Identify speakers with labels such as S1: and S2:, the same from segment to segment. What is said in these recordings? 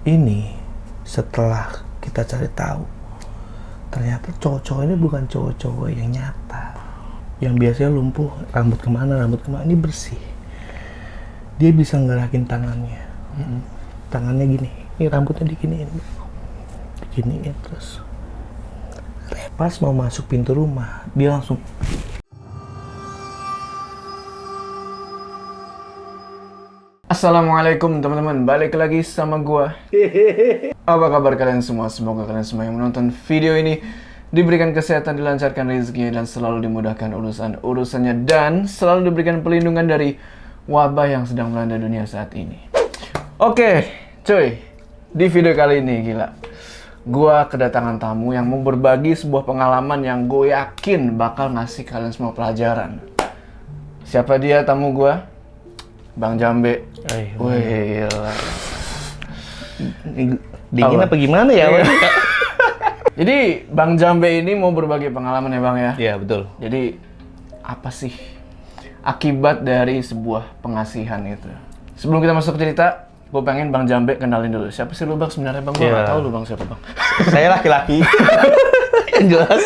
S1: ini setelah kita cari tahu, ternyata cowok-cowok ini bukan cowok-cowok yang nyata. Yang biasanya lumpuh, rambut kemana, ini bersih. Dia bisa ngerakin tangannya. Tangannya gini, ini rambutnya diginiin, terus pas mau masuk pintu rumah, dia langsung
S2: Assalamualaikum teman-teman, balik lagi sama gua. Apa kabar kalian semua? Semoga kalian semua yang menonton video ini diberikan kesehatan, dilancarkan rezekinya, dan selalu dimudahkan urusannya, dan selalu diberikan perlindungan dari wabah yang sedang melanda dunia saat ini. Oke, cuy, di video kali ini gila, gua kedatangan tamu yang mau berbagi sebuah pengalaman yang gue yakin bakal ngasih kalian semua pelajaran. Siapa dia tamu gua? Bang Jambe. Wih,
S1: dingin apa gimana ya?
S2: Jadi Bang Jambe ini mau berbagi pengalaman ya Bang ya?
S1: Iya betul.
S2: Jadi apa sih akibat dari sebuah pengasihan itu? Sebelum kita masuk ke cerita, gue pengen Bang Jambe kenalin dulu. Siapa sih lu Bang sebenarnya Bang? Gue nggak tahu lu Bang siapa Bang.
S1: Saya laki-laki. Yang jelas.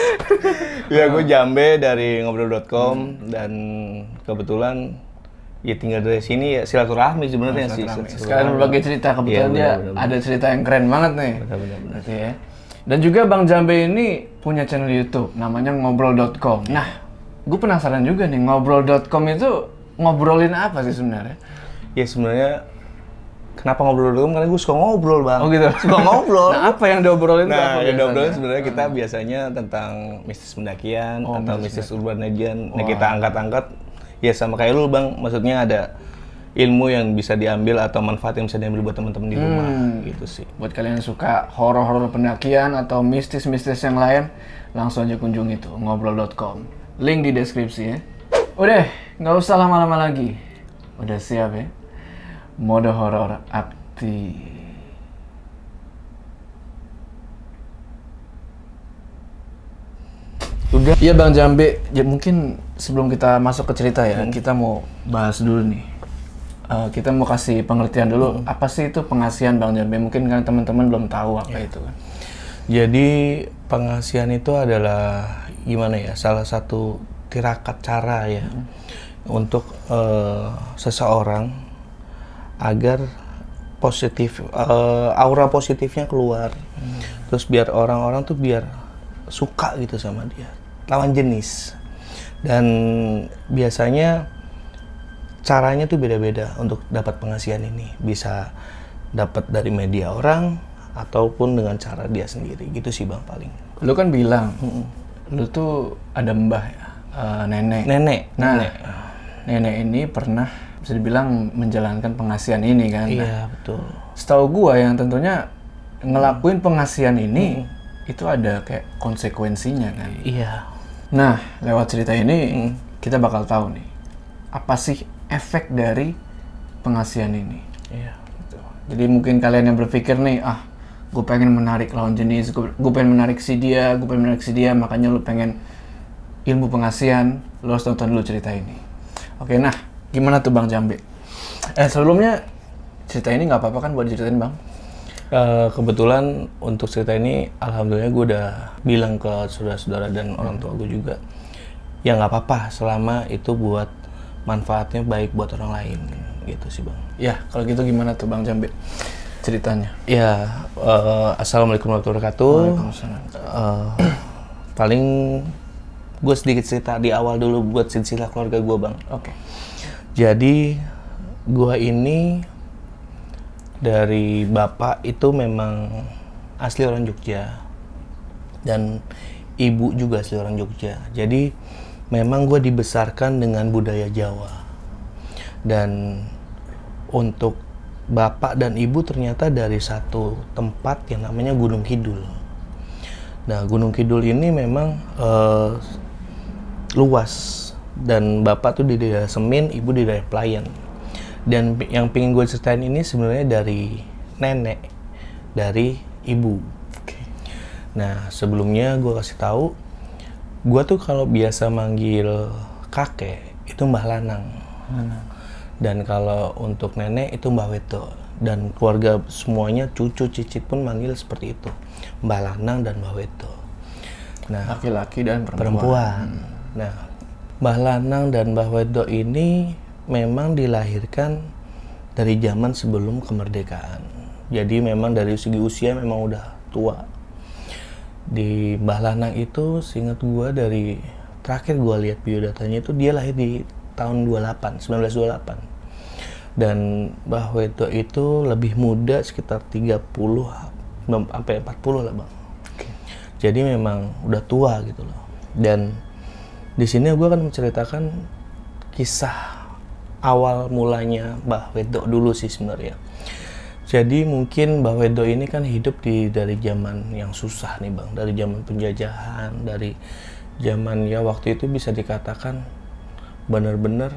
S1: Ya gue Jambe dari ngobrol.com dan kebetulan ya tinggal dari sini ya silaturahmi sebenarnya sih.
S2: Sekarang berbagi cerita, kebetulan dia ada cerita yang keren banget nih.
S1: Benar-benar.
S2: Ya. Dan juga Bang Jambe ini punya channel YouTube namanya ngobrol.com. Nah, gue penasaran juga nih, ngobrol.com itu ngobrolin apa sih sebenarnya?
S1: Ya sebenarnya kenapa ngobrol.com? Karena gue suka ngobrol Bang.
S2: Oh gitu?
S1: Suka ngobrol.
S2: Nah, apa yang diobrolin?
S1: Nah, yang diobrolin sebenarnya kita biasanya tentang mistis pendakian atau mistis urban legend. Nah, kita angkat-angkat ya sama kayak lu Bang, maksudnya ada ilmu yang bisa diambil atau manfaat yang bisa diambil buat teman-teman di rumah gitu sih.
S2: Buat kalian yang suka horor-horor pendakian atau mistis-mistis yang lain, langsung aja kunjungi tuh ngobrol.com. Link di deskripsi ya. Udah, nggak usah lama-lama lagi. Udah siap ya? Mode horor aktif.
S1: Udah.
S2: Iya Bang Jambe, ya mungkin sebelum kita masuk ke cerita ya, kita mau bahas dulu nih. Kita mau kasih pengertian dulu, apa sih itu pengasihan Bang Jambe? Mungkin kan teman-teman belum tahu apa itu kan.
S1: Jadi pengasihan itu adalah gimana ya, salah satu tirakat cara ya untuk seseorang agar positif, aura positifnya keluar. Terus biar orang-orang tuh biar suka gitu sama dia, lawan jenis. Dan biasanya caranya tuh beda-beda untuk dapat pengasihan ini. Bisa dapat dari media orang ataupun dengan cara dia sendiri gitu sih Bang paling.
S2: Lu kan bilang, lu tuh ada mbah ya, nenek. Nah, nenek ini pernah bisa dibilang menjalankan pengasihan ini kan.
S1: Iya betul.
S2: Setahu gua yang tentunya ngelakuin pengasihan ini itu ada kayak konsekuensinya kan.
S1: Iya.
S2: Nah, lewat cerita ini kita bakal tahu nih apa sih efek dari pengasihan ini.
S1: Iya.
S2: Gitu. Jadi mungkin kalian yang berpikir nih, gue pengen menarik lawan jenis, gue pengen menarik si dia, makanya lu pengen ilmu pengasihan, lu harus tonton dulu cerita ini. Oke, nah gimana tuh Bang Jambe? Sebelumnya cerita ini nggak apa-apa kan buat diceritain Bang?
S1: Kebetulan untuk cerita ini alhamdulillah gue udah bilang ke saudara-saudara dan orang tua gue juga ya nggak apa-apa selama itu buat manfaatnya baik buat orang lain gitu sih Bang.
S2: Ya kalau gitu gimana tuh Bang Jambe ceritanya?
S1: Ya assalamualaikum warahmatullahi wabarakatuh.
S2: Waalaikumsalam.
S1: Paling gue sedikit cerita di awal dulu buat silsilah keluarga gue Bang.
S2: Oke.
S1: Jadi gue ini dari bapak itu memang asli orang Jogja dan ibu juga asli orang Jogja. Jadi memang gue dibesarkan dengan budaya Jawa. Dan untuk bapak dan ibu ternyata dari satu tempat yang namanya Gunung Kidul. Nah Gunung Kidul ini memang luas dan bapak tuh di daerah Semin, ibu di daerah Pelayan. Dan yang pengen gue ceritain ini sebenarnya dari nenek, dari ibu. Nah sebelumnya gue kasih tahu, gue tuh kalau biasa manggil kakek itu Mbah Lanang. Dan kalau untuk nenek itu Mbah Weto. dan keluarga semuanya, cucu cicit pun manggil seperti itu, Mbah Lanang dan Mbah Wedo. Nah,
S2: Laki-laki dan
S1: perempuan. Nah, Mbah Lanang dan Mbah Wedo ini memang dilahirkan dari zaman sebelum kemerdekaan. Jadi memang dari segi usia memang udah tua. Di Mbah Lanang itu seingat gue dari terakhir gue lihat biodatanya itu dia lahir di tahun 1928. Dan Mbah Wedo itu lebih muda sekitar 30 sampai 40 lah bang. Jadi memang udah tua gitu loh. Dan di sini gue akan menceritakan kisah awal mulanya Mbah Wedo dulu sih sebenarnya. Jadi mungkin Mbah Wedo ini kan hidup dari zaman yang susah nih bang, dari zaman penjajahan, dari zaman ya waktu itu bisa dikatakan bener-bener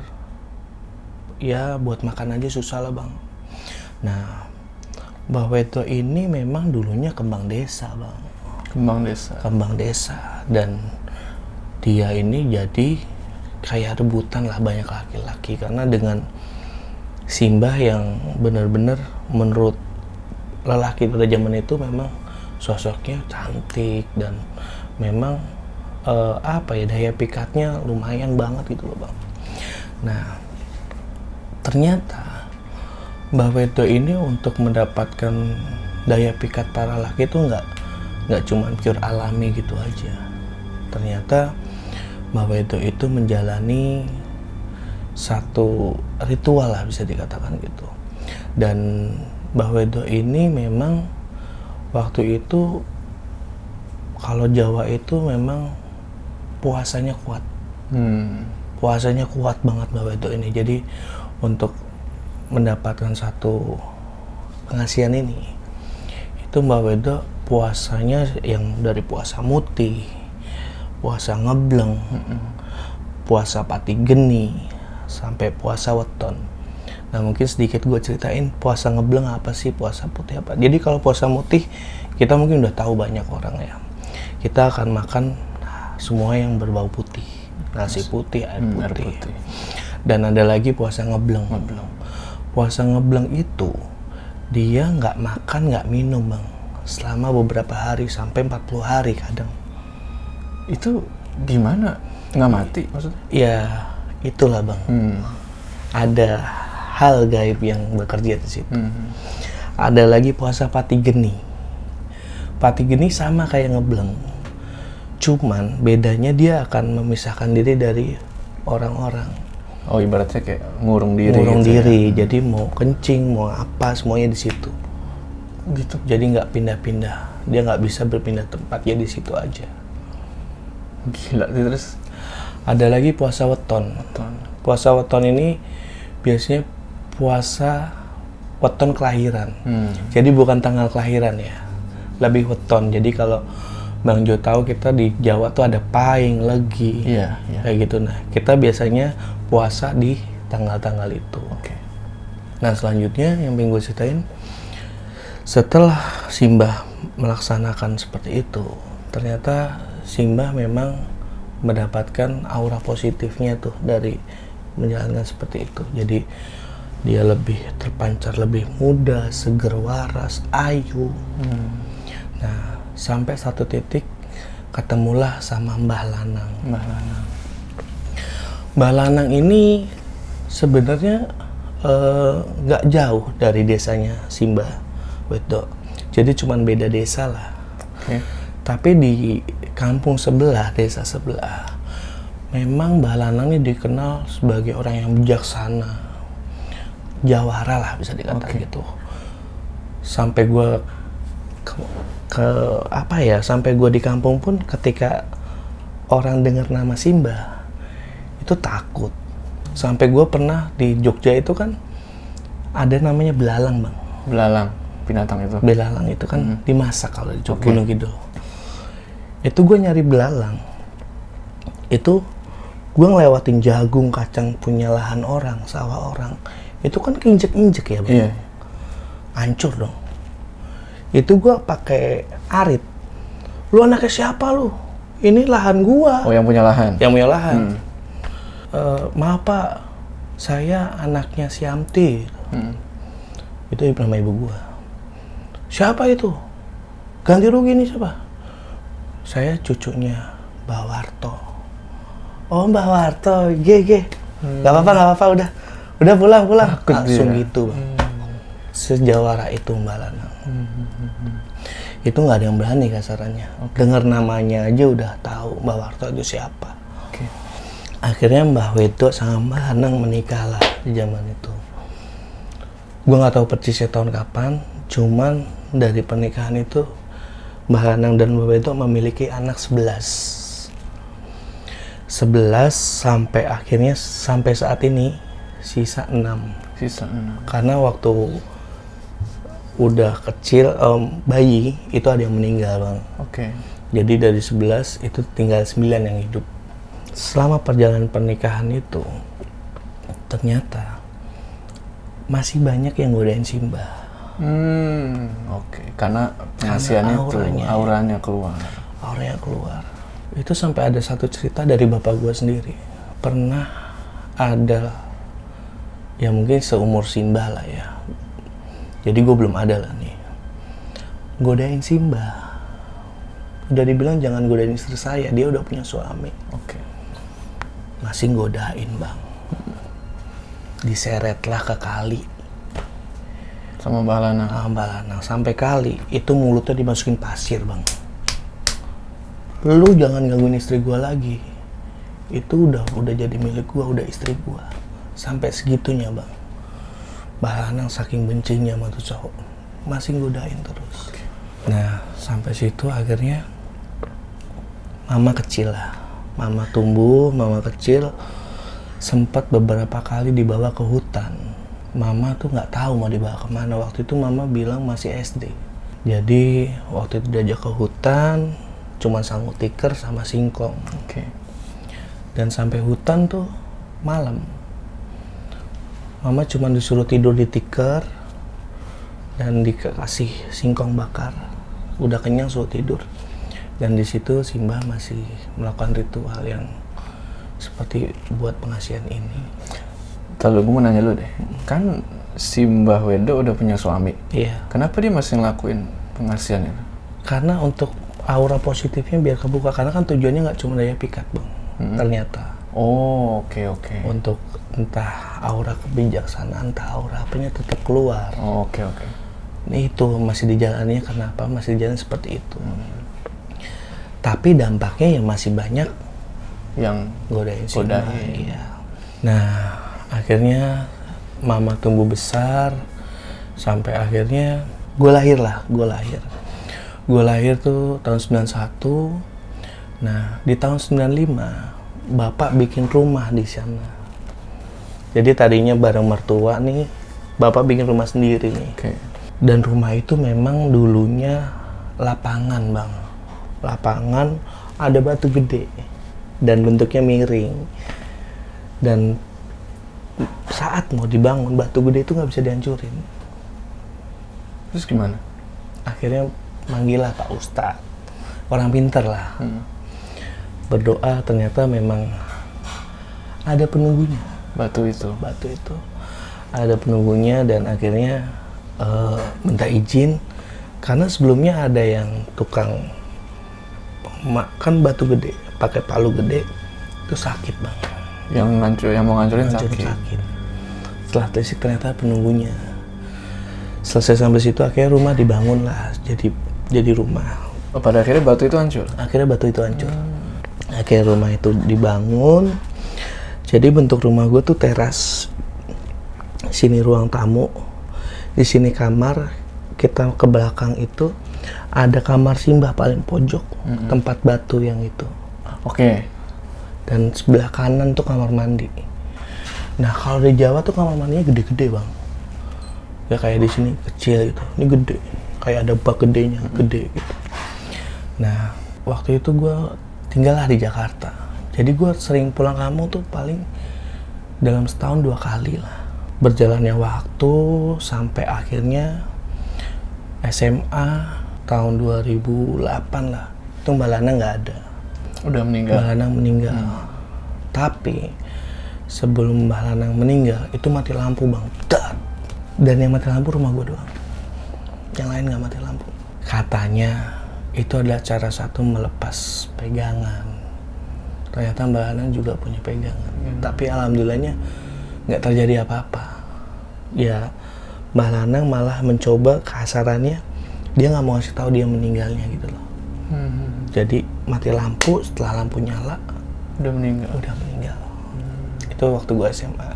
S1: ya buat makan aja susah lah bang. Nah, Mbah Wedo ini memang dulunya kembang desa bang. Kembang desa. Dan dia ini jadi kayak rebutan lah banyak laki-laki. Karena dengan Simbah yang benar-benar menurut lelaki pada zaman itu memang sosoknya cantik. Dan memang daya pikatnya lumayan banget gitu loh bang. Nah, ternyata Mbah Wedo ini untuk mendapatkan daya pikat para laki itu nggak cuma pure alami gitu aja. Ternyata Mbah Wedo itu menjalani satu ritual lah bisa dikatakan gitu. Dan Mbah Wedo ini memang waktu itu kalau Jawa itu memang puasanya kuat. Puasanya kuat banget Mbah Wedo ini. Jadi untuk mendapatkan satu pengasihan ini itu Mbah Wedo puasanya yang dari puasa mutih, puasa ngebleng, puasa pati geni, sampai puasa weton. Nah mungkin sedikit gue ceritain puasa ngebleng apa sih, puasa putih apa. Jadi kalau puasa mutih kita mungkin udah tahu banyak orang ya. Kita akan makan semua yang berbau putih, nasi putih, air putih. Dan ada lagi puasa ngebleng. Puasa ngebleng itu dia nggak makan nggak minum bang selama beberapa hari sampai 40 hari kadang.
S2: Itu gimana? Nggak mati maksudnya?
S1: Ya itulah bang. Ada hal gaib yang bekerja di situ. Ada lagi puasa pati geni. Pati geni sama kayak ngebleng. Cuman bedanya dia akan memisahkan diri dari orang-orang.
S2: Oh ibaratnya kayak ngurung diri.
S1: Ngurung
S2: gitu
S1: diri.
S2: Ya?
S1: Jadi mau kencing, mau apa semuanya di situ.
S2: Gitu.
S1: Jadi nggak pindah-pindah. Dia nggak bisa berpindah tempat, ya di situ aja.
S2: Gila terus.
S1: Ada lagi puasa weton. Puasa weton ini biasanya puasa weton kelahiran. Jadi bukan tanggal kelahiran ya. Lebih weton. Jadi kalau Bang Jo tahu kita di Jawa tuh ada Pahing, Legi, kayak gitu. Nah, kita biasanya puasa di tanggal-tanggal itu. Nah, selanjutnya yang pengen gue ceritain, setelah Simbah melaksanakan seperti itu, ternyata Simbah memang mendapatkan aura positifnya tuh dari menjalankan seperti itu. Jadi dia lebih terpancar, lebih muda, seger waras, ayu. Nah, sampai satu titik ketemulah sama Mbah Lanang. Mbah Lanang ini sebenarnya nggak jauh dari desanya Simbah Wedo. Jadi cuman beda desa lah. Tapi di kampung sebelah, desa sebelah, memang Mbah Lanang ini dikenal sebagai orang yang bijaksana, jawara lah bisa dikatakan gitu. Sampai gue sampai gue di kampung pun ketika orang dengar nama Simbah itu takut. Sampai gue pernah di Jogja itu kan ada namanya belalang bang.
S2: Belalang, binatang itu.
S1: Belalang itu kan dimasak kalau di Jogja Gunung Kidul. Itu gue nyari belalang. Itu gue ngelewatin jagung, kacang punya lahan orang, sawah orang. Itu kan keinjek-injek ya bang. Hancur dong. Itu gue pakai arit. Lu anaknya siapa lu? Ini lahan gua.
S2: Oh yang punya lahan?
S1: Yang punya lahan. Maaf pak, saya anaknya si Amti. Itu nama ibu gua. Siapa itu? Ganti rugi nih siapa? Saya cucunya Mbah Warto. Oh Mbah Warto, ge. Gak apa-apa, udah pulang. Langsung gitu bang. Sejawara itu Mbak Lanang. Itu nggak ada yang berani kasarannya. Dengar namanya aja udah tahu Mbah Warto itu siapa. Akhirnya Mbah Wedo sama Mbak Lanang menikah lah di zaman itu. Gue nggak tahu persisnya tahun kapan, cuman dari pernikahan itu Mbah Lanang dan Mbah Wedo memiliki anak 11 sampai akhirnya sampai saat ini sisa 6. Karena waktu udah kecil bayi itu ada yang meninggal bang. Jadi dari 11 itu tinggal 9 yang hidup. Selama perjalanan pernikahan itu ternyata masih banyak yang godain Simbah.
S2: Karena pengasihannya itu auranya keluar. Itu sampai ada satu cerita dari bapak gue sendiri. Pernah ada ya mungkin seumur Simbah lah ya. Jadi gue belum ada lah nih. Godain Simbah. Udah dibilang jangan godain istri saya, dia udah punya suami. Masih godain bang. Diseretlah ke kali. Sama Mbah Lanang.
S1: Mbah Lanang sampai kali itu mulutnya dimasukin pasir bang. Lu jangan gangguin istri gua lagi. Itu udah jadi milik gua, udah istri gua. Sampai segitunya bang. Mbah Lanang saking bencinya sama tuh cowok masih godain terus. Nah sampai situ akhirnya mama kecil lah. Mama tumbuh, mama kecil sempat beberapa kali dibawa ke hutan. Mama tuh nggak tahu mau dibawa kemana. Waktu itu mama bilang masih SD. Jadi waktu itu diajak ke hutan, cuman sanggup tikar sama singkong. Dan sampai hutan tuh malam. Mama cuma disuruh tidur di tikar dan dikasih singkong bakar. Udah kenyang suruh tidur. Dan di situ Simbah masih melakukan ritual yang seperti buat pengasihan ini.
S2: Kalau gue mau nanya lu deh, kan si Mbah Wedo udah punya suami.
S1: Iya.
S2: Kenapa dia masih ngelakuin pengasihan itu?
S1: Karena untuk aura positifnya biar kebuka. Karena kan tujuannya nggak cuma daya pikat bang. Ternyata.
S2: Oke.
S1: Untuk entah aura kebijaksanaan, entah aura apanya tetap keluar.
S2: Oke.
S1: Ini itu masih dijalannya kenapa? Masih dijalan seperti itu. Tapi dampaknya yang masih banyak
S2: yang
S1: godain Simbah. Iya. Nah, akhirnya mama tumbuh besar sampai akhirnya gue lahir tuh tahun 91. Nah, di tahun 95 bapak bikin rumah di sana. Jadi tadinya bareng mertua nih, bapak bikin rumah sendiri nih. Dan rumah itu memang dulunya lapangan bang. Lapangan ada batu gede dan bentuknya miring. Dan saat mau dibangun batu gede itu nggak bisa dihancurin.
S2: Terus gimana?
S1: Akhirnya manggillah Pak Ustadz, orang pinter lah. Berdoa ternyata memang ada penunggunya. Batu itu ada penunggunya dan akhirnya minta izin karena sebelumnya ada yang tukang makan batu gede pakai palu gede itu sakit bang.
S2: Yang mau ngancurin sakit.
S1: Setelah tesik ternyata penunggunya. Selesai sampai situ akhirnya rumah dibangun lah jadi rumah.
S2: Pada akhirnya batu itu hancur.
S1: Akhirnya rumah itu dibangun. Jadi bentuk rumah gue tuh teras. Sini ruang tamu. Di sini kamar. Kita ke belakang itu ada kamar Simbah paling pojok, tempat batu yang itu. Dan sebelah kanan tuh kamar mandi. Nah kalau di Jawa tuh kamar mandinya gede-gede bang. Ya kayak di sini kecil gitu, ini gede. Kayak ada bak gedenya, gede gitu. Nah waktu itu gue tinggal lah di Jakarta. Jadi gue sering pulang kampung tuh paling dalam setahun 2 kali lah. Berjalannya waktu sampai akhirnya SMA tahun 2008 lah. Itu Mbak Lana nggak ada.
S2: Udah meninggal?
S1: Mbak Lanang meninggal. Tapi sebelum Mbak Lanang meninggal itu mati lampu bang. Dan yang mati lampu rumah gue doang. Yang lain nggak mati lampu. Katanya itu adalah cara satu melepas pegangan. Ternyata Mbak Anang juga punya pegangan. Tapi alhamdulillahnya nggak terjadi apa-apa. Ya, Mbak Anang malah mencoba kasarannya, dia nggak mau kasih tahu dia meninggalnya gitu loh. Jadi mati lampu, setelah lampu nyala
S2: Udah meninggal.
S1: Itu waktu gue SMA.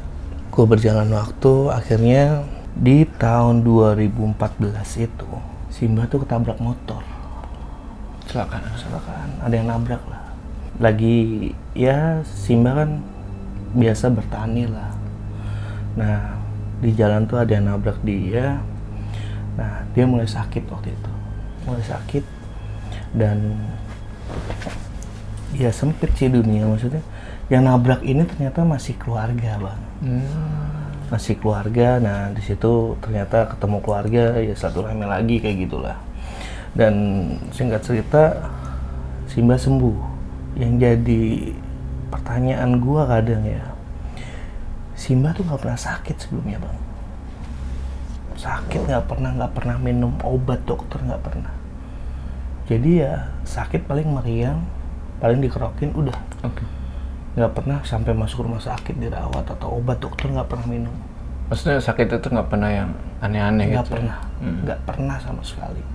S1: Gue berjalan waktu, akhirnya di tahun 2014 itu Simba tuh ketabrak motor. Kecelakaan, ada yang nabrak lah. Lagi ya Simba kan biasa bertani lah. Nah di jalan tuh ada yang nabrak dia. Nah dia mulai sakit waktu itu, dan ya sempit sih dunia, maksudnya yang nabrak ini ternyata masih keluarga bang. Masih keluarga. Nah di situ ternyata ketemu keluarga, ya silaturahmi lagi kayak gitulah. Dan singkat cerita Simba sembuh. Yang jadi pertanyaan gua kadang ya, Simba tuh nggak pernah sakit sebelumnya bang. Sakit nggak pernah minum obat dokter, nggak pernah. Jadi ya sakit paling meriang, paling dikerokin udah. Nggak pernah sampai masuk rumah sakit dirawat atau obat dokter, nggak pernah minum.
S2: Maksudnya sakit itu nggak pernah yang aneh-aneh gitu?
S1: Nggak pernah sama sekali.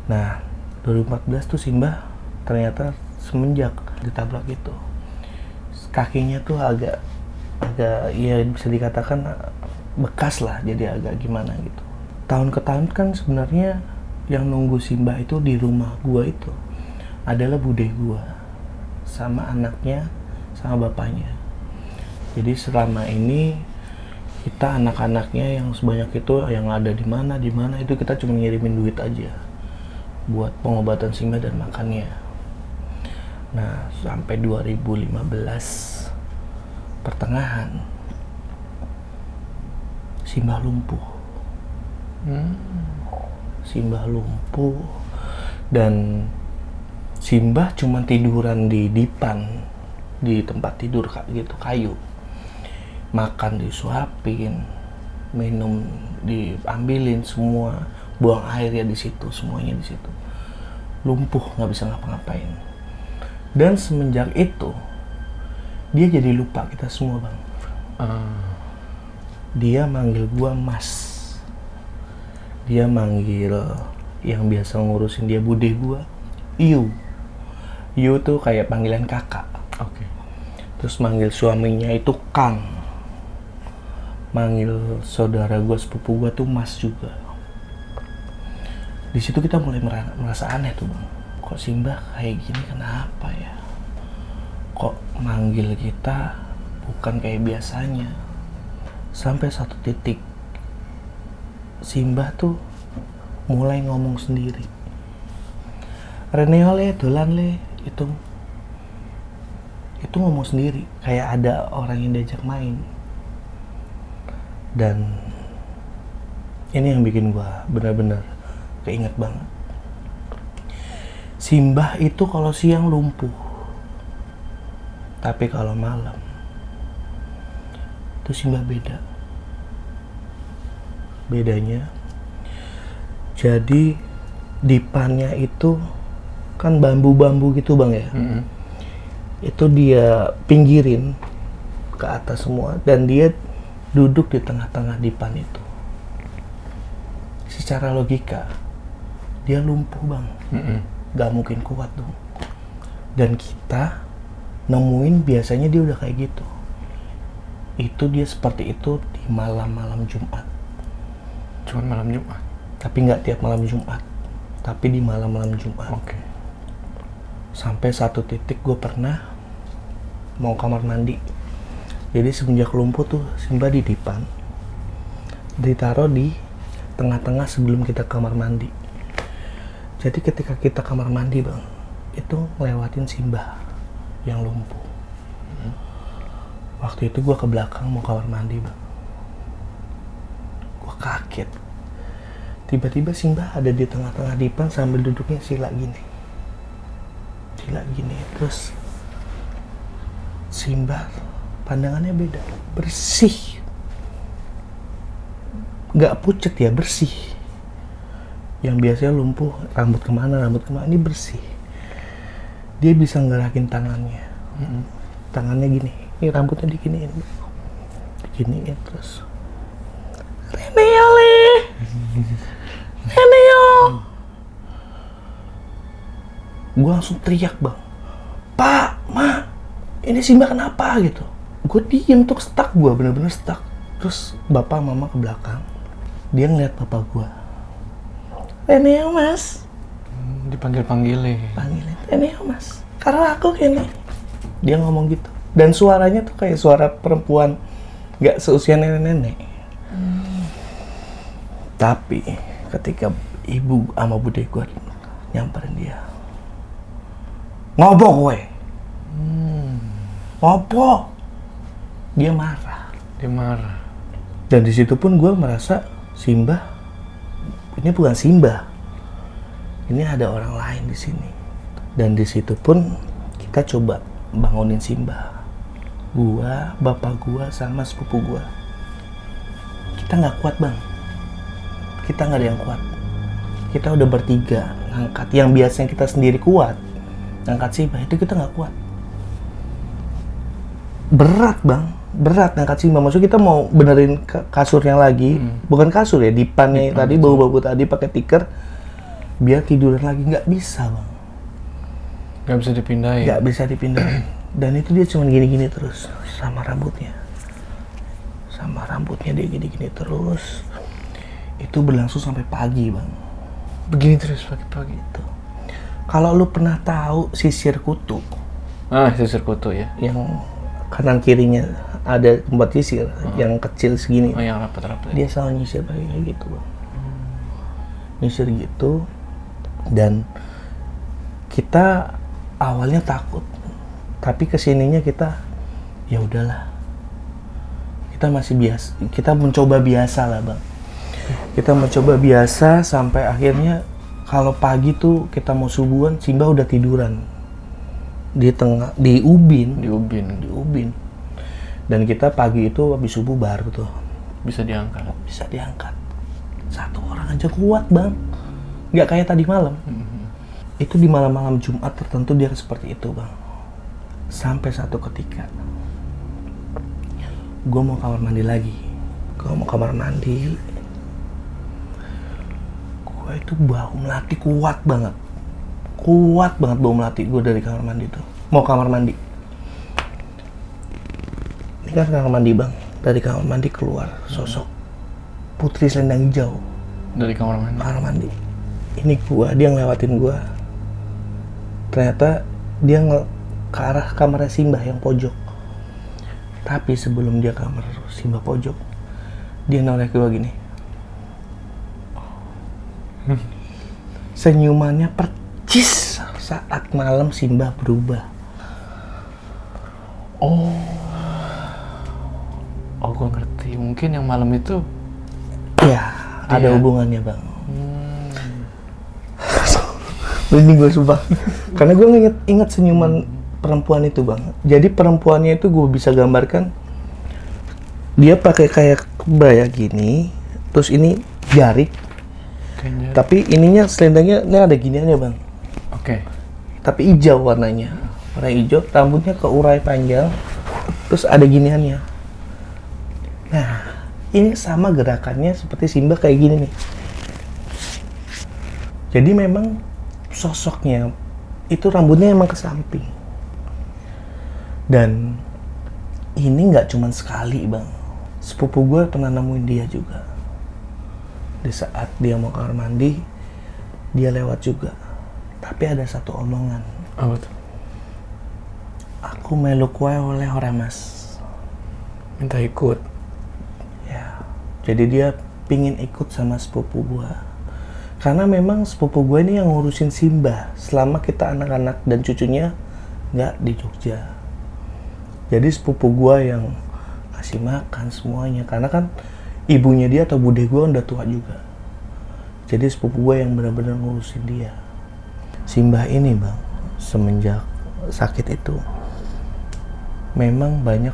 S1: Nah 2014 tuh Simba ternyata semenjak ditabrak itu kakinya tuh agak ya bisa dikatakan bekas lah, jadi agak gimana gitu. Tahun ke tahun kan sebenarnya yang nunggu Simba itu di rumah gua itu adalah bude gua sama anaknya sama bapaknya. Jadi selama ini kita anak-anaknya yang sebanyak itu yang ada di mana itu kita cuma ngirimin duit aja buat pengobatan Simba dan makannya. Nah sampai 2015 pertengahan Simba lumpuh. Dan Simba cuma tiduran di dipan, di tempat tidur gitu kayu. Makan disuapin, minum diambilin semua, buang air ya di situ, semuanya di situ. Lumpuh, nggak bisa ngapa-ngapain. Dan semenjak itu dia jadi lupa kita semua bang. Dia manggil gua Mas. Dia manggil yang biasa ngurusin dia bude gua Yu. Yu tuh kayak panggilan kakak. Terus manggil suaminya itu Kang. Manggil saudara gua, sepupu gua tuh Mas juga. Di situ kita mulai merasa aneh tuh bang. Kok Simba kayak gini, kenapa ya? Kok manggil kita bukan kayak biasanya. Sampai satu titik Simba tuh mulai ngomong sendiri. Rene le, dolan le, itu ngomong sendiri, kayak ada orang yang diajak main. Dan ini yang bikin gua benar-benar keinget banget. Simba itu kalau siang lumpuh, tapi kalau malam itu Simba beda. Bedanya jadi dipannya itu kan bambu-bambu gitu bang ya. Itu dia pinggirin ke atas semua dan dia duduk di tengah-tengah dipan itu. Secara logika dia lumpuh bang. Gak mungkin kuat dong. Dan kita nemuin biasanya dia udah kayak gitu. Itu dia seperti itu di malam-malam Jumat.
S2: Cuman malam Jumat?
S1: Tapi nggak tiap malam Jumat, tapi di malam-malam Jumat. Sampai satu titik gue pernah mau kamar mandi. Jadi semenjak lumpuh tuh Simba di dipan, ditaruh di tengah-tengah sebelum kita kamar mandi. Jadi ketika kita kamar mandi bang, itu ngelewatin Simba yang lumpuh. Waktu itu gue ke belakang mau kamar mandi bang. Gue kaget. Tiba-tiba Simba ada di tengah-tengah dipan sambil duduknya sila gini. Terus Simba pandangannya beda, bersih. nggak pucet ya, bersih. Yang biasanya lumpuh, rambut kemana, ini bersih. Dia bisa ngerakin tangannya. Tangannya gini, ini rambutnya diginiin terus. Reneo. Gue langsung teriak, Bang. Pak, Ma, ini Simba kenapa gitu. Gue diem tuh, stuck, gue bener-bener stuck. Terus bapak mama ke belakang, dia ngeliat bapak gue. Reneo, Mas.
S2: Dipanggilin.
S1: Reneo, Mas. Karena aku gini. Dia ngomong gitu. Dan suaranya tuh kayak suara perempuan, nggak seusia nenek-nenek. Tapi ketika ibu sama bude gue nyamperin dia, ngopo kowe? Ngopo? Dia marah. Dan di situ pun gue merasa Simba, ini bukan Simba, ini ada orang lain di sini. Dan di situ pun kita coba bangunin Simba. Gua, bapak gua, sama sepupu gua. Kita nggak kuat, Bang. Kita nggak ada yang kuat. Kita udah bertiga ngangkat. Yang biasanya kita sendiri kuat, ngangkat Simba itu kita nggak kuat. Berat, Bang. Berat ngangkat Simba. Maksudnya kita mau benerin kasurnya lagi. Bukan kasur ya, dipannya tadi, bau-bau tadi pakai tikar. Biar tiduran lagi. Nggak bisa, Bang.
S2: Nggak bisa dipindahin.
S1: Dan itu dia cuma gini-gini terus. Sama rambutnya dia gini-gini terus. Itu berlangsung sampai pagi, Bang.
S2: Begini terus pagi-pagi
S1: itu. Kalau lu pernah tahu sisir kutu?
S2: Sisir kutu ya.
S1: Yang kanan kirinya ada tempat sisir, yang kecil segini.
S2: Yang rapat-rapat.
S1: Dia selalu nyisir kayak gitu, Bang. Nyisir gitu. Dan kita awalnya takut. Tapi kesininya kita, ya udahlah. Kita masih biasa. Kita mencoba biasa lah, Bang. Kita mencoba biasa sampai akhirnya kalau pagi tuh kita mau subuhan, Simba udah tiduran di ubin. Dan kita pagi itu habis subuh baru tuh
S2: bisa diangkat.
S1: Satu orang aja kuat, Bang. Nggak kayak tadi malam. Itu di malam-malam Jumat tertentu dia seperti itu, Bang. Sampai satu ketika gue mau kamar mandi lagi. Gue itu bau melati kuat banget bau melati gue dari kamar mandi tuh. Mau kamar mandi, ini kan kamar mandi, Bang. Dari kamar mandi keluar sosok putri selendang hijau
S2: dari kamar mandi.
S1: Ini dia ngelewatin gue. Ternyata dia ke arah kamarnya Simba yang pojok. Tapi sebelum dia kamar Simba pojok, dia noleh ke gue gini. Senyumannya percis saat malam Simba berubah.
S2: Oh, gue ngerti. Mungkin yang malam itu
S1: ya ada hubungannya, Bang. Ini gue sumpah. Karena gue inget senyuman perempuan itu, Bang. Jadi perempuannya itu gue bisa gambarkan, dia pakai kayak kebaya gini, terus ini jarik. Tapi ininya selendangnya ini ada giniannya, Bang.
S2: Oke.
S1: Tapi hijau warna hijau, rambutnya keurai panjang, terus ada giniannya. Nah, ini sama gerakannya seperti Simba kayak gini nih. Jadi memang sosoknya itu rambutnya emang ke samping. Dan ini nggak cuma sekali, Bang. Sepupu gue pernah nemuin dia juga. Di saat dia mau kamar mandi, dia lewat juga. Tapi ada satu omongan.
S2: Apa tuh?
S1: Aku melu kue oleh orang, Mas.
S2: Minta ikut.
S1: Ya. Jadi dia pingin ikut sama sepupu gue. Karena memang sepupu gue ini yang ngurusin Simba selama kita anak-anak dan cucunya nggak di Jogja. Jadi sepupu gue yang ngasih makan semuanya. Karena kan ibunya dia atau bude gue udah tua juga. Jadi sepupu gue yang benar-benar ngurusin dia. Simba ini, Bang, semenjak sakit itu memang banyak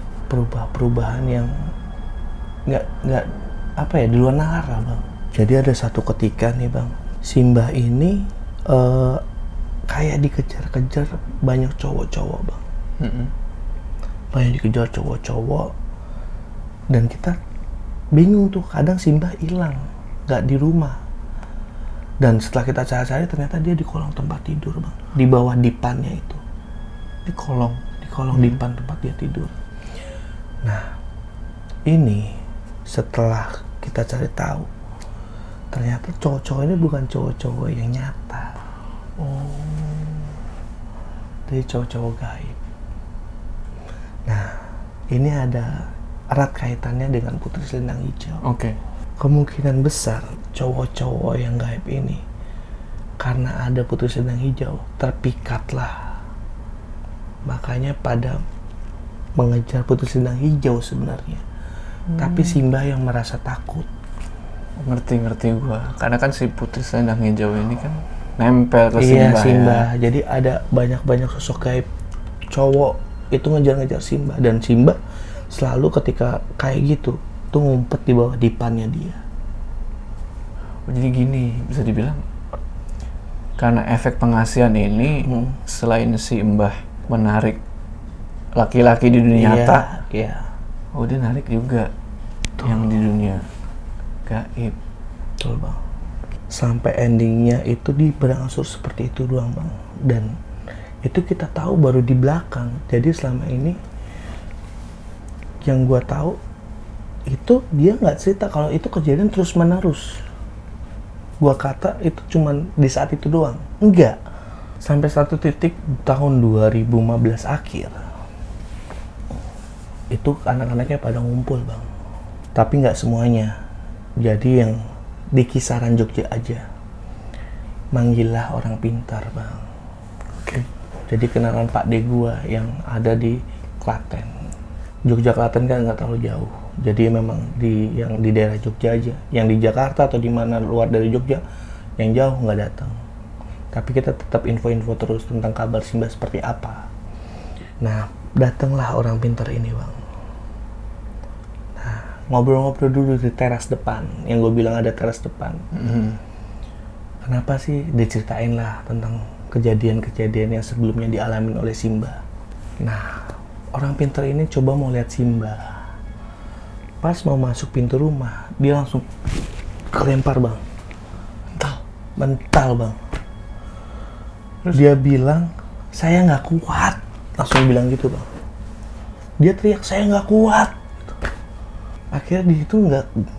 S1: perubahan yang nggak apa ya, di luar nalar bang. Jadi ada satu ketika nih bang, Simbah ini kayak dikejar-kejar banyak cowok-cowok bang. Banyak dikejar cowok-cowok, dan kita bingung tuh, kadang Simbah hilang, nggak di rumah. Dan setelah kita cari-cari ternyata dia di kolong tempat tidur bang, di bawah dipannya itu. Di kolong dipan tempat dia tidur. Nah ini setelah kita cari tahu, ternyata cowok-cowok ini bukan cowok-cowok yang nyata. Jadi cowok-cowok gaib. Nah ini ada erat kaitannya dengan Putri Selendang Hijau.
S2: Oke.
S1: Kemungkinan besar cowok-cowok yang gaib ini, karena ada Putri Selendang Hijau, terpikatlah. Makanya pada mengejar Putri Selendang Hijau sebenarnya. Tapi Simbah yang merasa takut.
S2: Ngerti gua. Karena kan si Putri Selendang Hijau ini kan nempel ke
S1: Iya,
S2: Simbah.
S1: Simbah. Jadi ada banyak sosok gaib cowok itu ngejar-ngejar Simbah, dan Simbah selalu ketika kayak gitu tuh ngumpet di bawah dipannya dia.
S2: Jadi gini, bisa dibilang karena efek pengasihan ini, selain si Mbah menarik laki-laki di dunia nyata,
S1: Iya.
S2: oh dia narik juga yang di dunia gaib.
S1: Betul bang. Sampai endingnya itu di berangsur seperti itu doang bang. Dan itu kita tahu baru di belakang. Jadi selama ini yang gua tahu itu dia nggak cerita kalau itu kejadian terus menerus. Gua kata itu cuman di saat itu doang. Enggak. Sampai satu titik tahun 2015 akhir. Itu anak-anaknya pada ngumpul bang. Tapi nggak semuanya. Jadi yang di kisaran Jogja aja. Manggillah orang pintar bang.
S2: Oke.
S1: Jadi kenalan Pak D gua yang ada di Klaten. Jogja Klaten kan nggak terlalu jauh. Jadi memang yang di daerah Jogja aja. Yang di Jakarta atau di mana luar dari Jogja, yang jauh nggak datang. Tapi kita tetap info-info terus tentang kabar Simbah seperti apa. Nah, datanglah orang pintar ini bang. Nah, ngobrol-ngobrol dulu di teras depan. Yang gue bilang ada teras depan. Kenapa sih? Diceritain lah tentang kejadian-kejadian yang sebelumnya dialami oleh Simbah. Nah, orang pintar ini coba mau lihat Simbah. Pas mau masuk pintu rumah, dia langsung kelempar bang. Mental bang. Terus dia bilang, saya nggak kuat. Langsung bilang gitu bang. Dia teriak, saya nggak kuat. Akhirnya di situ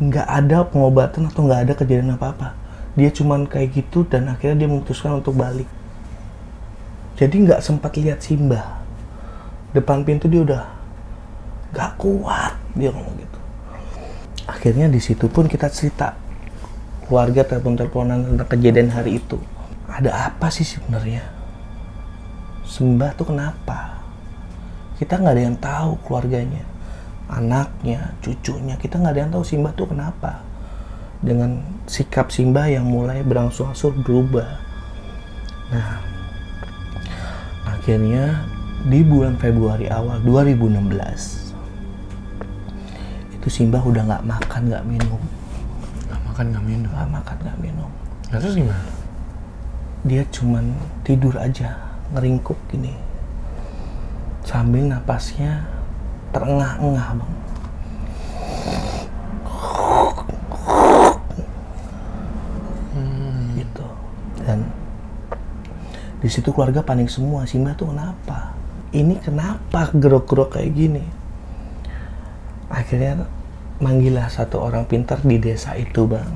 S1: nggak ada pengobatan atau nggak ada kejadian apa-apa. Dia cuman kayak gitu dan akhirnya dia memutuskan untuk balik. Jadi nggak sempat lihat Simbah. Depan pintu dia udah nggak kuat, dia ngomong gitu. Akhirnya di situ pun kita cerita, keluarga telepon-teleponan tentang kejadian hari itu. Ada apa sih sebenarnya? Simbah tuh kenapa? Kita nggak ada yang tahu keluarganya, anaknya, cucunya. Kita nggak ada yang tahu Simbah tuh kenapa. Dengan sikap Simbah yang mulai berangsur-angsur berubah. Nah, akhirnya di bulan Februari awal 2016 itu Simbah udah nggak makan, nggak minum.
S2: Nggak makan, nggak minum. Nah, terus gimana?
S1: Dia cuman tidur aja, ngeringkuk gini. Sambil napasnya terengah-engah bang. Gitu. Dan di situ keluarga panik semua. Simbah tuh kenapa? Ini kenapa gerok-gerok kayak gini? Akhirnya manggillah satu orang pintar di desa itu bang.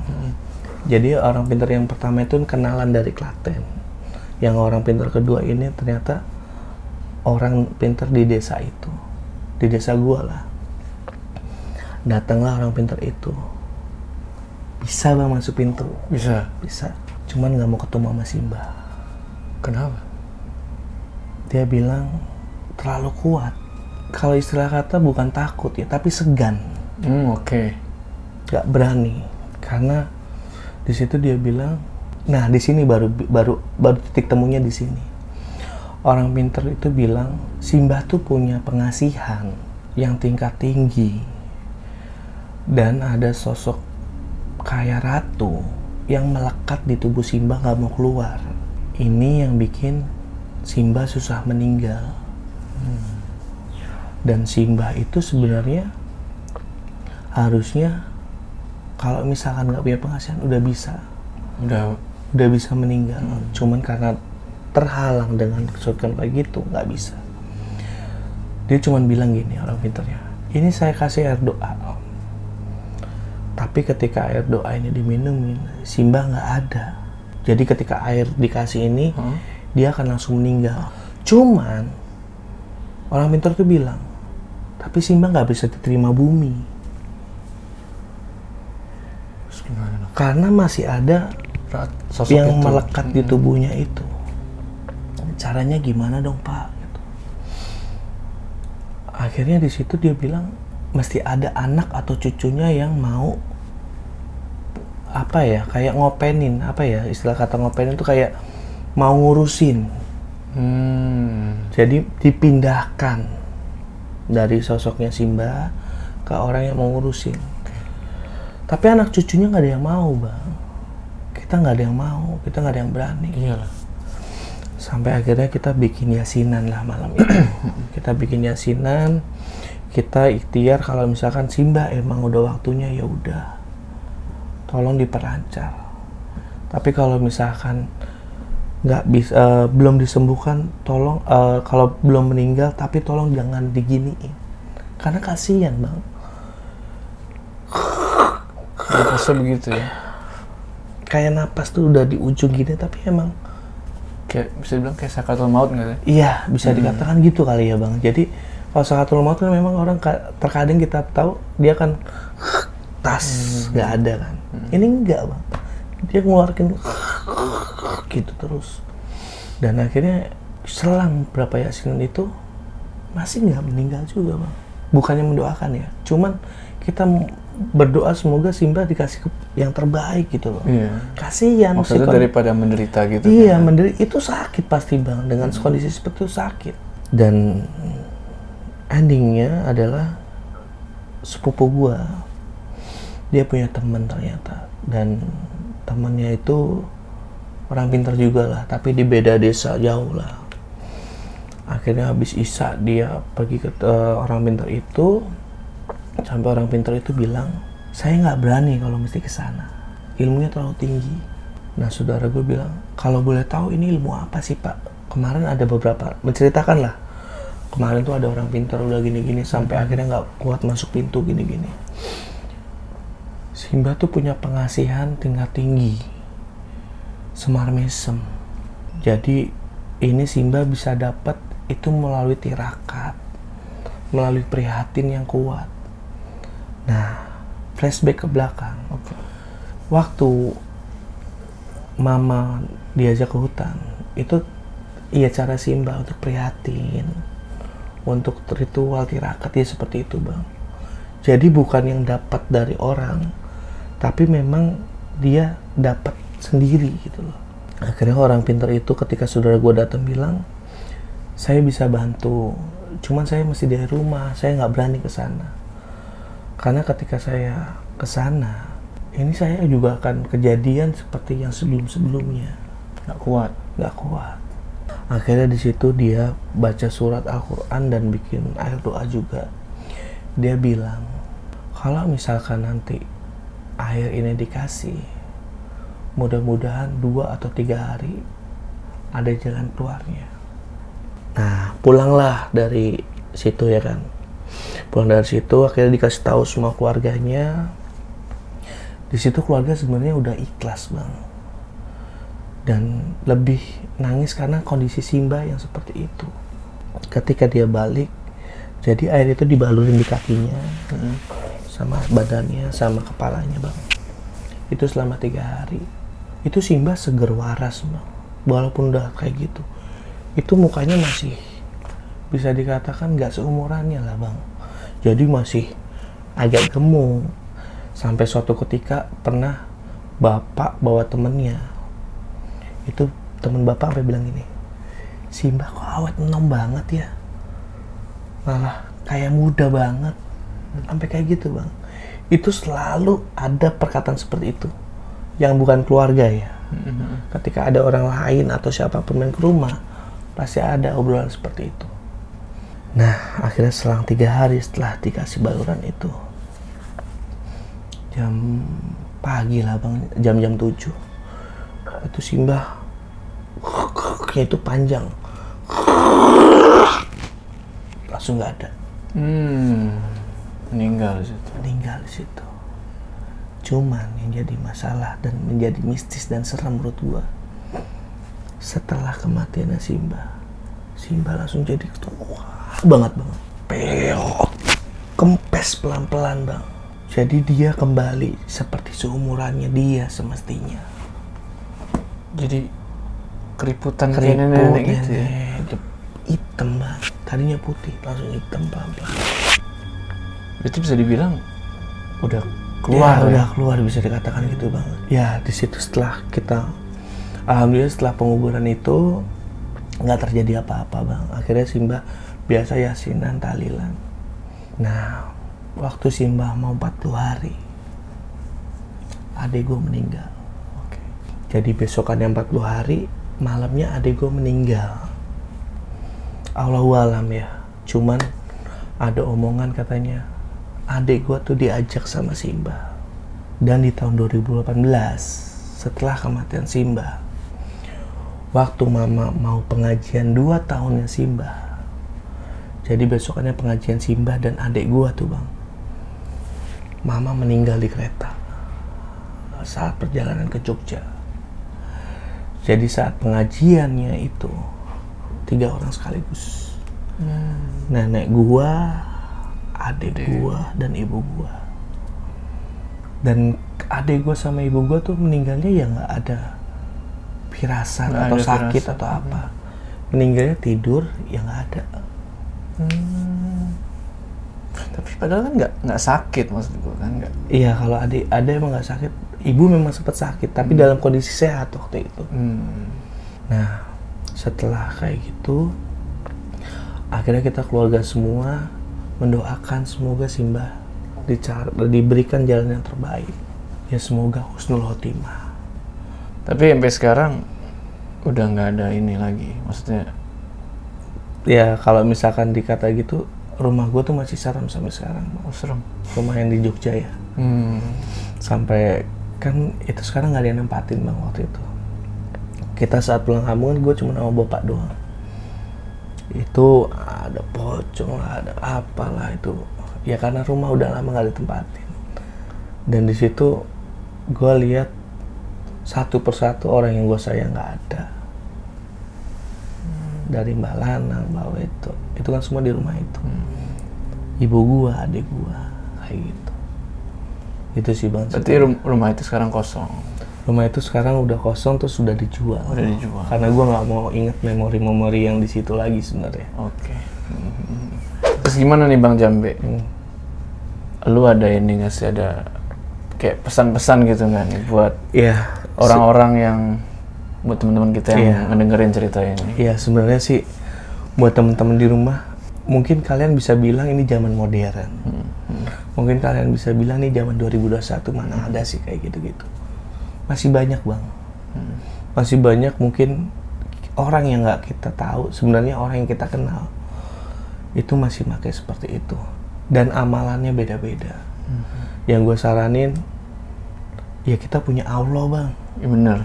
S1: Jadi orang pintar yang pertama itu kenalan dari Klaten. Yang orang pintar kedua ini ternyata orang pintar di desa itu. Di desa gua lah. Datanglah orang pintar itu. Bisa bang masuk pintu.
S2: Bisa.
S1: Cuman nggak mau ketemu sama Simbah.
S2: Kenapa?
S1: Dia bilang terlalu kuat. Kalau istilah kata bukan takut ya, tapi segan.
S2: Oke.
S1: Nggak berani. Karena di situ dia bilang, nah di sini baru titik temunya di sini. Orang pintar itu bilang Simbah tuh punya pengasihan yang tingkat tinggi dan ada sosok kayak ratu yang melekat di tubuh Simba nggak mau keluar. Ini yang bikin Simba susah meninggal. Dan Simba itu sebenarnya harusnya kalau misalkan nggak punya pengasihan udah bisa meninggal. Cuman karena terhalang dengan kesulitan kayak gitu nggak bisa. Dia cuman bilang gini, orang pintarnya, ini saya kasih air doa Om. Tapi ketika air doa ini diminumin, Simba nggak ada. Jadi ketika air dikasih ini, dia akan langsung meninggal. Cuman orang pintar tuh bilang, tapi Simba nggak bisa diterima bumi. Karena masih ada
S2: Sosok
S1: yang
S2: itu
S1: melekat di tubuhnya itu. Caranya gimana dong Pak? Gitu. Akhirnya di situ dia bilang mesti ada anak atau cucunya yang mau kayak ngopenin, istilah kata ngopenin itu kayak mau ngurusin. Jadi dipindahkan dari sosoknya Simba ke orang yang mau ngurusin. Tapi anak cucunya nggak ada yang mau Bang. Kita nggak ada yang mau, kita nggak ada yang berani.
S2: Iyalah.
S1: Sampai akhirnya kita bikin yasinan lah malam itu. Kita bikin yasinan, kita ikhtiar kalau misalkan Simba emang udah waktunya, ya udah, tolong diperlancar. Tapi kalau misalkan nggak bisa, belum disembuhkan, tolong kalau belum meninggal, tapi tolong jangan diginiin, karena kasihan Bang.
S2: Napasnya begitu ya.
S1: Kayak napas tuh udah di ujung gini, tapi emang
S2: Kayak bisa dibilang kayak sakaratul maut nggak sih?
S1: iya, bisa dikatakan gitu kali ya Bang. Jadi kalau sakaratul maut kan memang orang terkadang kita tahu dia kan tas nggak ada kan. Ini enggak Bang. Dia ngeluarin gitu terus. Dan akhirnya selang berapa yasinan itu masih nggak meninggal juga Bang. Bukannya mendoakan ya, cuman kita berdoa semoga Simba dikasih yang terbaik gitu loh.
S2: Iya.
S1: Kasihan
S2: maksudnya daripada menderita gitu.
S1: Iya,
S2: kan?
S1: menderita itu sakit pasti Bang. Dengan kondisi seperti itu sakit. Dan endingnya adalah sepupu gua. Dia punya teman ternyata, dan temannya itu orang pintar juga lah, tapi di beda desa jauh lah. Akhirnya habis Isya dia pergi ke orang pintar itu. Sampai orang pintar itu bilang, saya nggak berani kalau mesti ke sana, ilmunya terlalu tinggi. Nah saudara gue bilang, kalau boleh tahu ini ilmu apa sih Pak? Kemarin ada beberapa menceritakan lah, kemarin tuh ada orang pintar udah gini-gini sampai akhirnya nggak kuat masuk pintu gini-gini. Simba tuh punya pengasihan tingkat tinggi, semar mesem. Jadi ini Simba bisa dapat itu melalui tirakat, melalui prihatin yang kuat. Nah, flashback ke belakang. Waktu Mama diajak ke hutan, itu iya cara Simba untuk prihatin, untuk ritual tirakat ya seperti itu Bang. Jadi bukan yang dapat dari orang, tapi memang dia dapat sendiri gitu loh. Akhirnya orang pintar itu ketika saudara gue datang bilang, saya bisa bantu, cuman saya masih dari rumah, saya nggak berani ke sana. Karena ketika saya ke sana, ini saya juga akan kejadian seperti yang sebelum-sebelumnya.
S2: Nggak kuat.
S1: Akhirnya di situ dia baca surat Al-Quran dan bikin air doa juga. Dia bilang, kalau misalkan nanti air ini dikasih, mudah-mudahan 2 atau 3 hari ada jalan keluarnya. Nah, pulanglah dari situ ya kan. Pulang dari situ akhirnya dikasih tahu semua keluarganya. Di situ keluarga sebenarnya udah ikhlas Bang, dan lebih nangis karena kondisi Simba yang seperti itu. Ketika dia balik, jadi air itu dibalurin di kakinya, sama badannya, sama kepalanya Bang. Itu selama 3 hari. Itu Simba seger waras Bang, walaupun udah kayak gitu. Itu mukanya masih bisa dikatakan nggak seumurannya lah Bang. Jadi masih agak gemuk. Sampai suatu ketika pernah bapak bawa temennya. Itu temen bapak sampai bilang gini, Simba kok awet enom banget ya. Malah kayak muda banget. Sampai kayak gitu Bang. itu selalu ada perkataan seperti itu, yang bukan keluarga ya. Ketika ada orang lain atau siapapun main ke rumah, pasti ada obrolan seperti itu. Nah, akhirnya selang 3 hari setelah dikasih baluran itu, jam pagi lah bang, jam-jam 7, itu Simbah kayak itu panjang, langsung nggak ada.
S2: Meninggal
S1: di situ. Cuman yang jadi masalah dan menjadi mistis dan seram menurut gua, setelah kematiannya Simbah langsung jadi tua banget bang, peot, kempes pelan-pelan bang. Jadi dia kembali seperti seumurannya dia semestinya.
S2: Jadi keriputan kayak nenek gitu ya?
S1: Hitam bang, tadinya putih langsung hitam pelan-pelan.
S2: Itu bisa dibilang udah keluar ya?
S1: Udah keluar, bisa dikatakan gitu bang. Ya di situ setelah kita, alhamdulillah setelah penguburan itu nggak terjadi apa-apa bang. Akhirnya Simbah biasa yasinan, tahlilan. Nah, waktu Simbah mau 40 hari, adik gue meninggal. Jadi besokannya 40 hari, malamnya adik gue meninggal. Allahualam ya. Cuman ada omongan katanya, adik gue tuh diajak sama Simbah. Dan di tahun 2018, setelah kematian Simbah, waktu mama mau pengajian 2 tahunnya Simbah, jadi besokannya pengajian Simbah dan adik gua tuh bang, mama meninggal di kereta saat perjalanan ke Jogja. Jadi saat pengajiannya itu 3 orang sekaligus, nenek gua, adik gua, dan ibu gua. Dan adik gua sama ibu gua tuh meninggalnya ya nggak ada firasat atau sakit firasat atau apa, meninggalnya tidur ya nggak ada.
S2: Tapi padahal kan nggak sakit, maksud gue kan nggak.
S1: Iya, kalau ada emang nggak sakit. Ibu memang sempat sakit, tapi dalam kondisi sehat waktu itu. Nah, setelah kayak gitu, akhirnya kita keluarga semua mendoakan semoga Simbah diberikan jalan yang terbaik. Ya semoga husnul khotimah.
S2: Tapi sampai sekarang udah nggak ada ini lagi, maksudnya.
S1: Ya kalau misalkan dikata gitu, rumah gue tuh masih seram sampai sekarang.
S2: Serem.
S1: Rumah yang di Jogja ya. Sampai kan itu sekarang nggak ada yang nempatin bang waktu itu. Kita saat pulang kampung, gue cuma sama bapak doang. Itu ada pocong lah, ada apalah itu. Ya karena rumah udah lama nggak ditempatin. Dan di situ gue lihat satu persatu orang yang gue sayang nggak ada. Dari Mbak Lana, Mbak Weto, itu kan semua di rumah itu. Ibu gua, adik gua, kayak gitu. Itu sih bang.
S2: Berarti rumah itu sekarang kosong?
S1: Rumah itu sekarang udah kosong, terus sudah dijual.
S2: Udah dijual?
S1: Karena gua nggak mau inget memori-memori yang di situ lagi sebenarnya.
S2: Oke. Terus gimana nih Bang Jambe? Lu ada ini nggak sih, ada kayak pesan-pesan gitu nggak nih buat orang-orang yang, buat teman-teman kita yang ngedengerin cerita ini? Iya,
S1: sebenarnya sih buat teman-teman di rumah, mungkin kalian bisa bilang ini zaman modern. Mungkin kalian bisa bilang ini zaman 2021, mana ada sih kayak gitu-gitu. Masih banyak bang. Masih banyak mungkin orang yang nggak kita tahu, sebenarnya orang yang kita kenal itu masih pakai seperti itu. Dan amalannya beda-beda. Yang gue saranin, ya kita punya Allah bang.
S2: Ya, benar.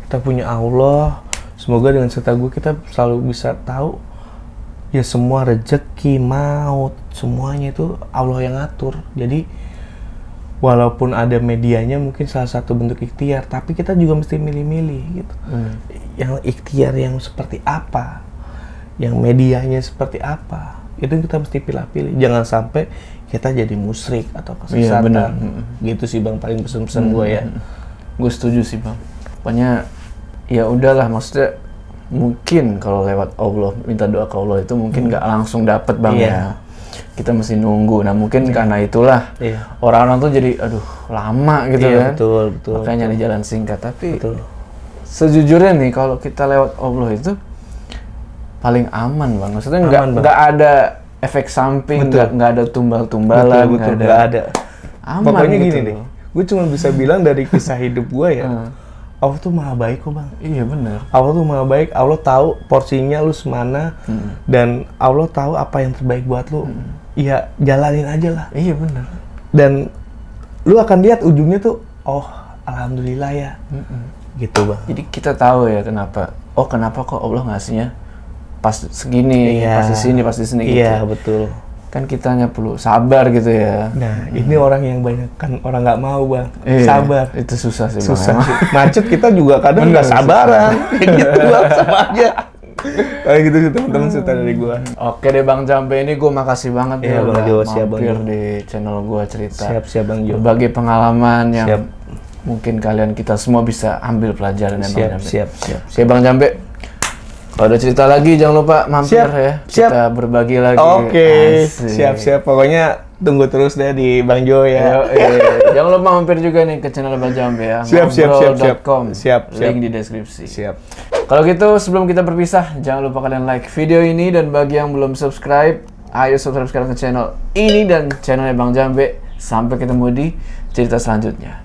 S1: Kita punya Allah, semoga dengan serta gue kita selalu bisa tahu ya semua rezeki, maut, semuanya itu Allah yang ngatur. Jadi walaupun ada medianya mungkin salah satu bentuk ikhtiar, tapi kita juga mesti milih-milih gitu. Yang ikhtiar yang seperti apa, yang medianya seperti apa, itu kita mesti pilih-pilih. Jangan sampai kita jadi musyrik atau kesesatan.
S2: Benar.
S1: Gitu sih bang, paling pesan-pesan gue ya.
S2: Gue setuju sih bang. Pokoknya ya udahlah, maksudnya mungkin kalau lewat Allah, minta doa ke Allah itu mungkin nggak langsung dapet bang ya. Kita mesti nunggu. Nah mungkin karena itulah orang-orang tuh jadi aduh lama gitu kan. Betul. Makanya nyari jalan singkat. Tapi sejujurnya nih kalau kita lewat Allah itu paling aman bang. Maksudnya nggak ada efek samping, nggak ada tumbal-tumbalan,
S1: nggak ada.
S2: Aman
S1: Pokoknya
S2: gitu
S1: gini
S2: loh.
S1: deh, gue cuma bisa bilang dari kisah hidup gue ya, Allah tuh maha baik kok bang.
S2: Iya bener.
S1: Allah tuh maha baik, Allah tahu porsinya lu semana, dan Allah tahu apa yang terbaik buat lu. Ya jalanin aja lah.
S2: Iya bener.
S1: Dan lu akan lihat ujungnya tuh, oh alhamdulillah ya, gitu bang.
S2: Jadi kita tahu ya kenapa kok Allah ngasihnya pas segini,
S1: Iya.
S2: pas di sini gitu.
S1: Iya betul.
S2: Kan kita hanya perlu sabar gitu ya.
S1: Nah ini orang yang banyak kan orang nggak mau bang,
S2: Iya,
S1: sabar.
S2: itu susah sih Bang.
S1: Susah
S2: Emang.
S1: sih. Macet kita juga kadang nggak sabaran. Kayak gitu bang, sama aja. Kayak gitu sih teman-teman cerita dari gua.
S2: Oke deh Bang Jambe, ini gue makasih banget
S1: Iya,
S2: ya
S1: Bang
S2: udah
S1: Jo, siap, Bang
S2: mampir
S1: Jo.
S2: di channel gue cerita.
S1: Siap Bang Jo.
S2: Berbagi pengalaman yang
S1: Siap.
S2: mungkin kalian kita semua bisa ambil pelajaran ya Bang Jambe.
S1: Siap.
S2: Oke Bang Jambe, kalau ada cerita lagi jangan lupa mampir
S1: Siap,
S2: ya.
S1: siap.
S2: Kita berbagi lagi.
S1: Oke,
S2: Asik.
S1: siap. Pokoknya tunggu terus deh di Bang Jo ya.
S2: Jangan lupa mampir juga nih ke channel Bang Jambe ya.
S1: Siap.
S2: Ngobrol.com.
S1: Siap.
S2: Link di deskripsi.
S1: Siap.
S2: Kalau gitu sebelum kita berpisah, jangan lupa kalian like video ini, dan bagi yang belum subscribe, ayo subscribe sekarang ke channel ini dan channelnya Bang Jambe. Sampai ketemu di cerita selanjutnya.